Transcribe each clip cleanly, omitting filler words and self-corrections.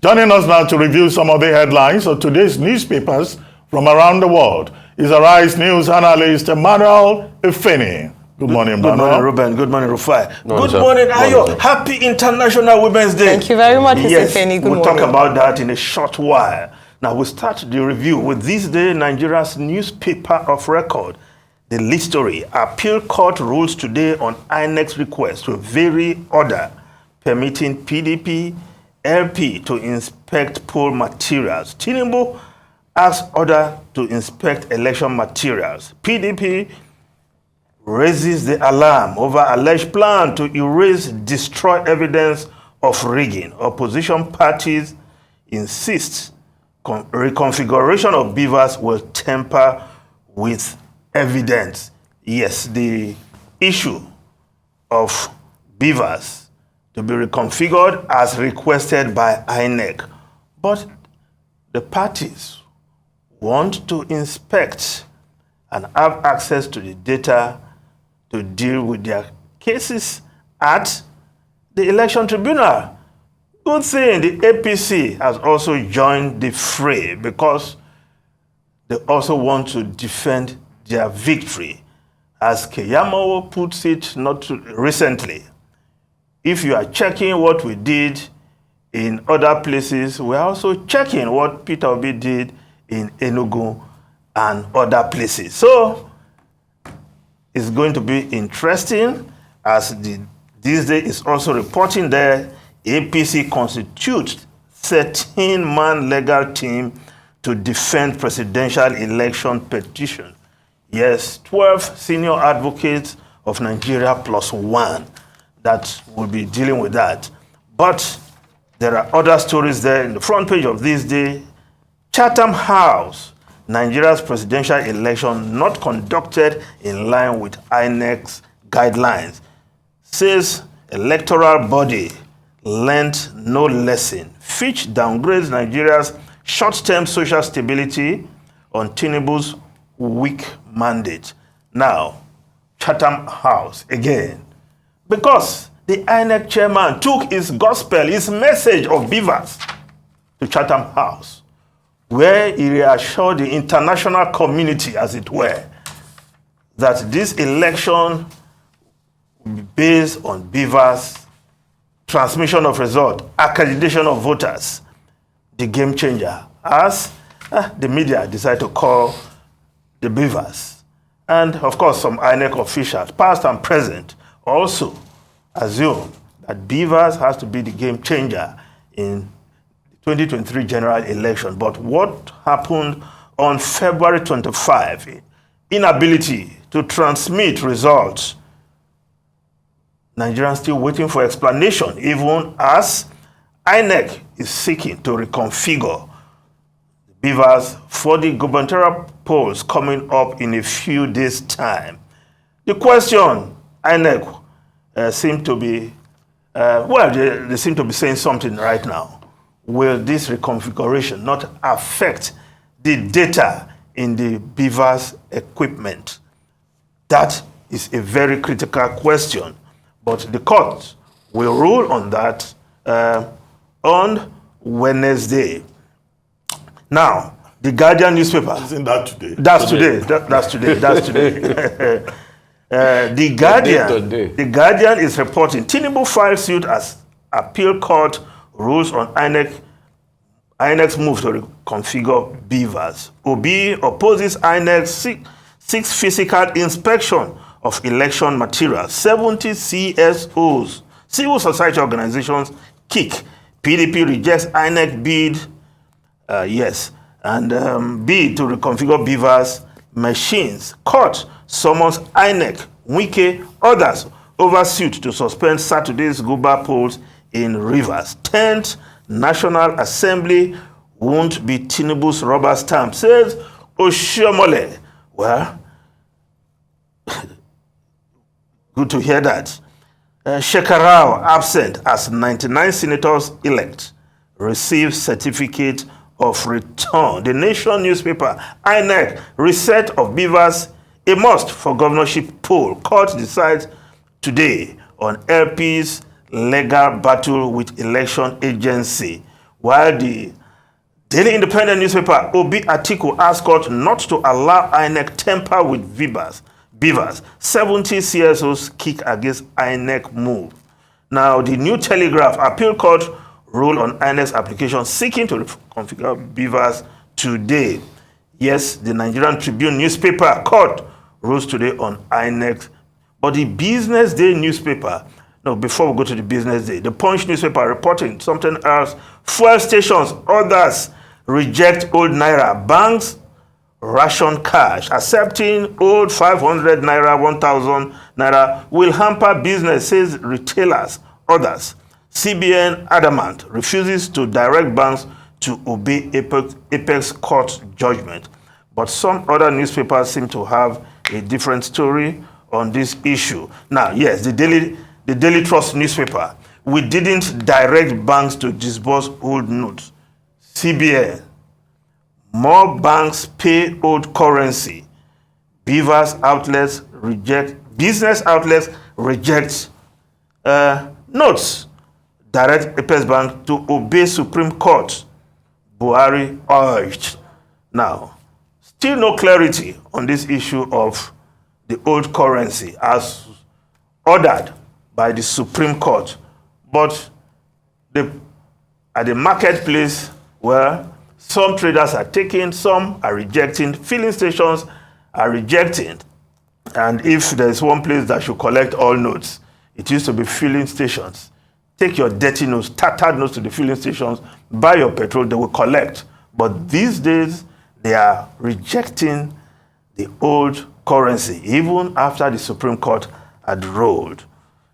Joining us now to review some of the headlines of today's newspapers from around the world is Arise News analyst Emmanuel Ifeni. Good morning, Emmanuel. Good morning, Ruben. Good morning, Rufai. Good morning, Ayo. Happy International Women's Day. Thank you very much, Mr. Yes, Ifeni. Good we'll morning. talk about that in a short while. Now, we'll start the review with this day, Nigeria's newspaper of record. The lead story, Appeal Court rules today on INEC's request to vary order permitting PDP LP to inspect poll materials. Tinubu asks order to inspect election materials. PDP raises the alarm over alleged plan to erase, destroy evidence of rigging. Opposition parties insist reconfiguration of BVAS will tamper with evidence. Yes, the issue of BVAS to be reconfigured as requested by INEC. But the parties want to inspect and have access to the data to deal with their cases at the election tribunal. Good thing the APC has also joined the fray because they also want to defend their victory. As Keyamo puts it not too recently, if you are checking what we did in other places, we are also checking what Peter Obi did in Enugu and other places. So it's going to be interesting as this day is also reporting there APC constitutes 13-man legal team to defend presidential election petition. Yes, 12 senior advocates of Nigeria plus one that will be dealing with that. But there are other stories there in the front page of this day. Chatham House, Nigeria's presidential election not conducted in line with INEC's guidelines, says electoral body learned no lesson. Fitch downgrades Nigeria's short-term social stability on Tinubu's weak mandate. Now, Chatham House again. Because the INEC chairman took his gospel, his message of BVAS to Chatham House, where he reassured the international community, as it were, that this election will be based on BVAS, transmission of result, accreditation of voters, the game changer, as the media decided to call the BVAS. And of course, some INEC officials, past and present, also assume that BVAS has to be the game changer in 2023 general election. But what happened on February 25, inability to transmit results, Nigerians still waiting for explanation, even as INEC is seeking to reconfigure BVAS for the gubernatorial polls coming up in a few days' time. The question, INEC seem to be, they seem to be saying something right now. Will this reconfiguration not affect the data in the BVAS equipment? That is a very critical question. But the court will rule on that on Wednesday. Now, the Guardian newspaper. Isn't that today? That's today. That's today. That's today. The Guardian is reporting Tinubu filed suit as appeal court rules on INEC's move to reconfigure BVAS. Obi opposes INEC's six physical inspection of election materials. 70 CSOs, civil society organizations, kick. PDP rejects INEC bid, bid to reconfigure BVAS machines. Court summons INEC, Wike, others over suit to suspend Saturday's Guba polls in Rivers. 10th National Assembly won't be Tinubu's rubber stamp, says Oshiomhole. Well, good to hear that. Shekarau absent as 99 senators elect receive certificate of return. The Nation newspaper, INEC, reset of BVAS, a must for governorship poll. Court decides today on LP's legal battle with election agency. While the Daily Independent newspaper, Obi Atiku asked court not to allow INEC temper with BVAS. 70 CSOs kick against INEC move. Now, the New Telegraph appeal court ruled on INEC's application seeking to configure BVAS today. Yes, the Nigerian Tribune newspaper court rules today on INEC. But the Business Day newspaper, no, before we go to the Business Day, the Punch newspaper reporting something else. Fuel stations, others reject old Naira. Banks ration cash. Accepting old 500 Naira, 1,000 Naira will hamper business, says retailers. Others. CBN adamant refuses to direct banks to obey Apex Court judgment. But some other newspapers seem to have a different story on this issue. Now, yes, the Daily Trust newspaper, we didn't direct banks to disburse old notes. CBN, more banks pay old currency. BVAS outlets reject, business outlets reject notes. Direct Apex Bank to obey Supreme Court, Buhari urged. Now, still no clarity on this issue of the old currency as ordered by the Supreme Court. But at the marketplace where some traders are taking, some are rejecting, filling stations are rejecting. And if there's one place that should collect all notes, it used to be filling stations. Take your dirty notes, tattered notes to the filling stations, buy your petrol, they will collect. But these days, they are rejecting the old currency, even after the Supreme Court had ruled.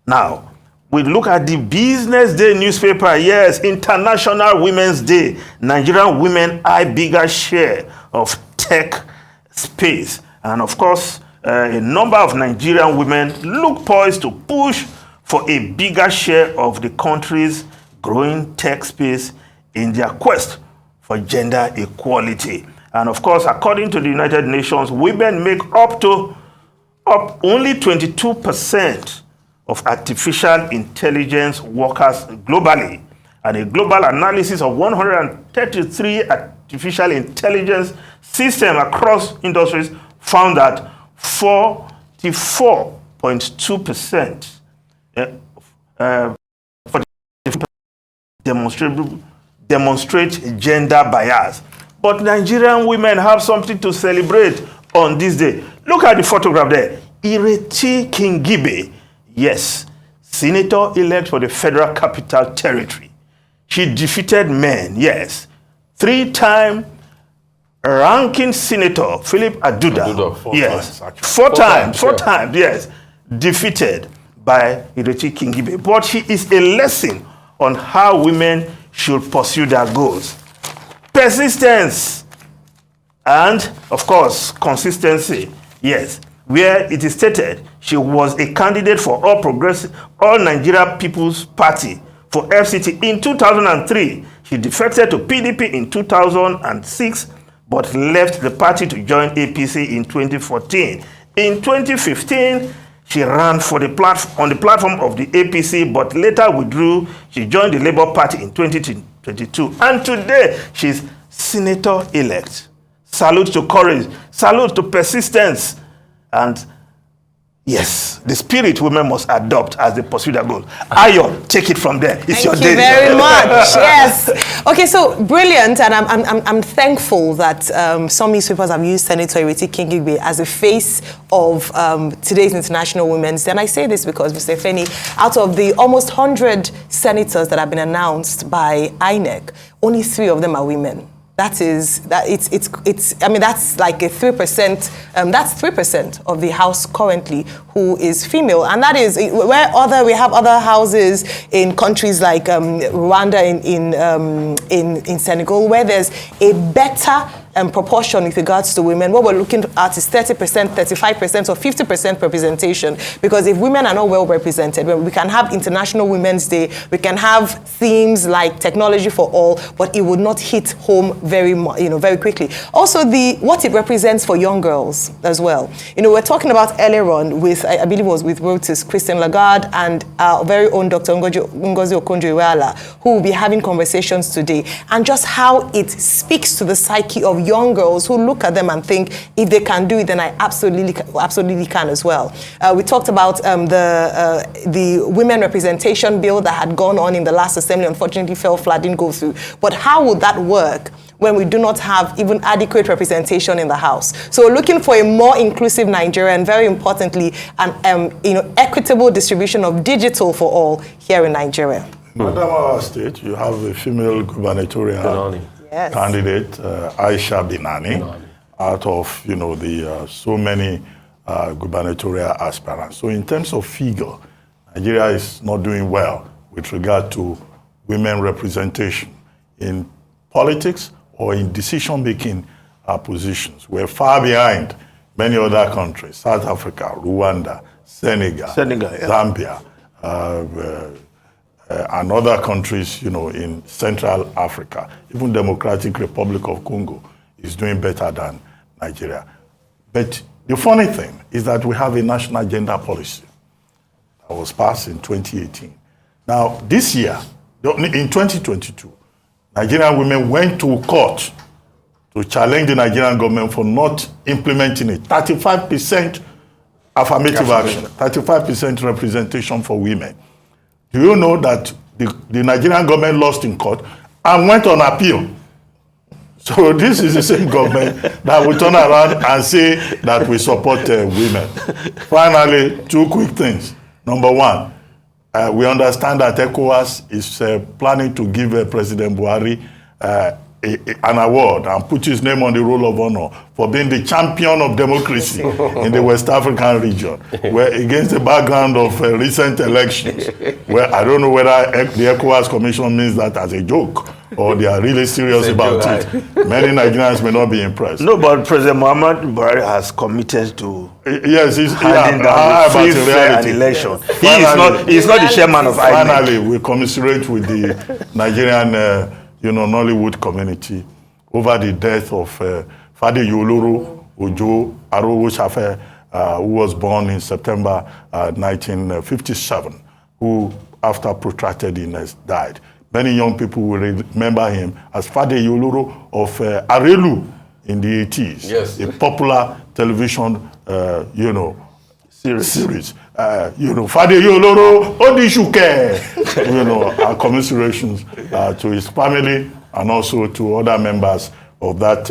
Now, we look at the Business Day newspaper. Yes, International Women's Day. Nigerian women eye bigger share of tech space. And of course, a number of Nigerian women look poised to push for a bigger share of the country's growing tech space in their quest for gender equality. And of course, according to the United Nations, women make up only 22% of artificial intelligence workers globally. And a global analysis of 133 artificial intelligence systems across industries found that 44.2% demonstrate gender bias. But Nigerian women have something to celebrate on this day. Look at the photograph there. Ireti Kingibe, yes, senator-elect for the Federal Capital Territory. She defeated men, yes. 3-time ranking senator Philip Aduda, yes, four times, yes, defeated by Ireti Kingibe. But she is a lesson on how women should pursue their goals. Persistence and, of course, consistency, yes, where it is stated she was a candidate for All Nigeria People's Party for FCT in 2003. She defected to PDP in 2006, but left the party to join APC in 2014. In 2015, she ran on the platform of the APC, but later withdrew. She joined the Labour Party in 2022. And today, she's senator-elect. Salute to courage. Salute to persistence. And yes, the spirit women must adopt as they pursue their goal. Ayo, take it from there. It's your day. Thank you very much. Yes. Okay, so brilliant, and I'm thankful that some newspapers have used Senator Ireti Kingibe as a face of today's International Women's Day. And I say this because, Mr. Feni, out of the almost 100 senators that have been announced by INEC, only 3 of them are women. That's like a 3%, that's 3% of the House currently who is female. And that is where we have other houses in countries like Rwanda, in Senegal, where there's a better proportion with regards to women. What we're looking at is 30%, 35%, or 50% representation. Because if women are not well represented, we can have International Women's Day, we can have themes like technology for all, but it would not hit home very quickly. Also, what it represents for young girls as well. We're talking about earlier on with, I believe it was with Reuters, Christine Lagarde and our very own Dr. Ngozi Okonjo-Iweala, who will be having conversations today, and just how it speaks to the psyche of young girls who look at them and think, if they can do it, then I absolutely can as well. We talked about the women representation bill that had gone on in the last assembly, unfortunately fell flat, didn't go through. But how would that work when we do not have even adequate representation in the House? So we're looking for a more inclusive Nigeria, and very importantly, an equitable distribution of digital for all here in Nigeria. Adamawa State, you have a female gubernatorial candidate, Aisha Binani, out of the so many gubernatorial aspirants. So in terms of figure, Nigeria is not doing well with regard to women representation in politics or in decision-making positions. We're far behind many other countries: South Africa, Rwanda, Senegal, Zambia, and other countries, in Central Africa. Even Democratic Republic of Congo is doing better than Nigeria. But the funny thing is that we have a national gender policy that was passed in 2018. Now, this year, in 2022, Nigerian women went to court to challenge the Nigerian government for not implementing it. 35% affirmative action, 35% representation for women. Do you know that the Nigerian government lost in court and went on appeal? So this is the same government that will turn around and say that we support women. Finally, two quick things. Number one, we understand that ECOWAS is planning to give President Buhari an award and put his name on the roll of honor for being the champion of democracy in the West African region, where against the background of recent elections, where I don't know whether the ECOWAS Commission means that as a joke or they are really serious about it. Many Nigerians may not be impressed. No, but President Muhammad Buhari has committed to he's handing down free, fair, and election. Yes. He is not the chairman of INEC. Finally, we commiserate with the Nigerian Nollywood community over the death of Fade Yoloro Ojo Arowo Shafe, who was born in September 1957, who, after protracted illness, died. Many young people will remember him as Fade Yoloro of Arelu in the 80s, yes. a popular television, series. Fade Yoloro Odishuke, our commiserations to his family and also to other members of that,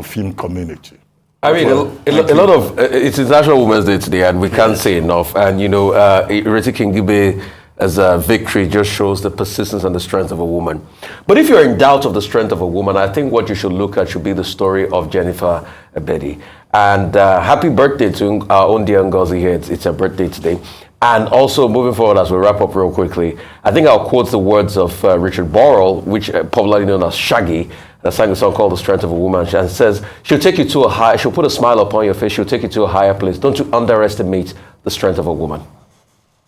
film community. I mean, a lot of it's International Women's Day today, and we can't say enough. And Ireti Kingibe as a victory just shows the persistence and the strength of a woman. But if you're in doubt of the strength of a woman, I think what you should look at should be the story of Jennifer Abedi. And happy birthday to our own dear Ngozi here. It's her birthday today. And also, moving forward, as we wrap up real quickly, I think I'll quote the words of Richard Burrell, which popularly known as Shaggy, that sang a song called The Strength of a Woman, and says, she'll put a smile upon your face, she'll take you to a higher place. Don't you underestimate the strength of a woman.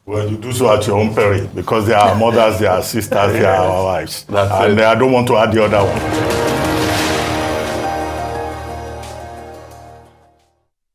Well, you do so at your own peril, because they are mothers, they are sisters, they are our wives. That's and it. I don't want to add the other one.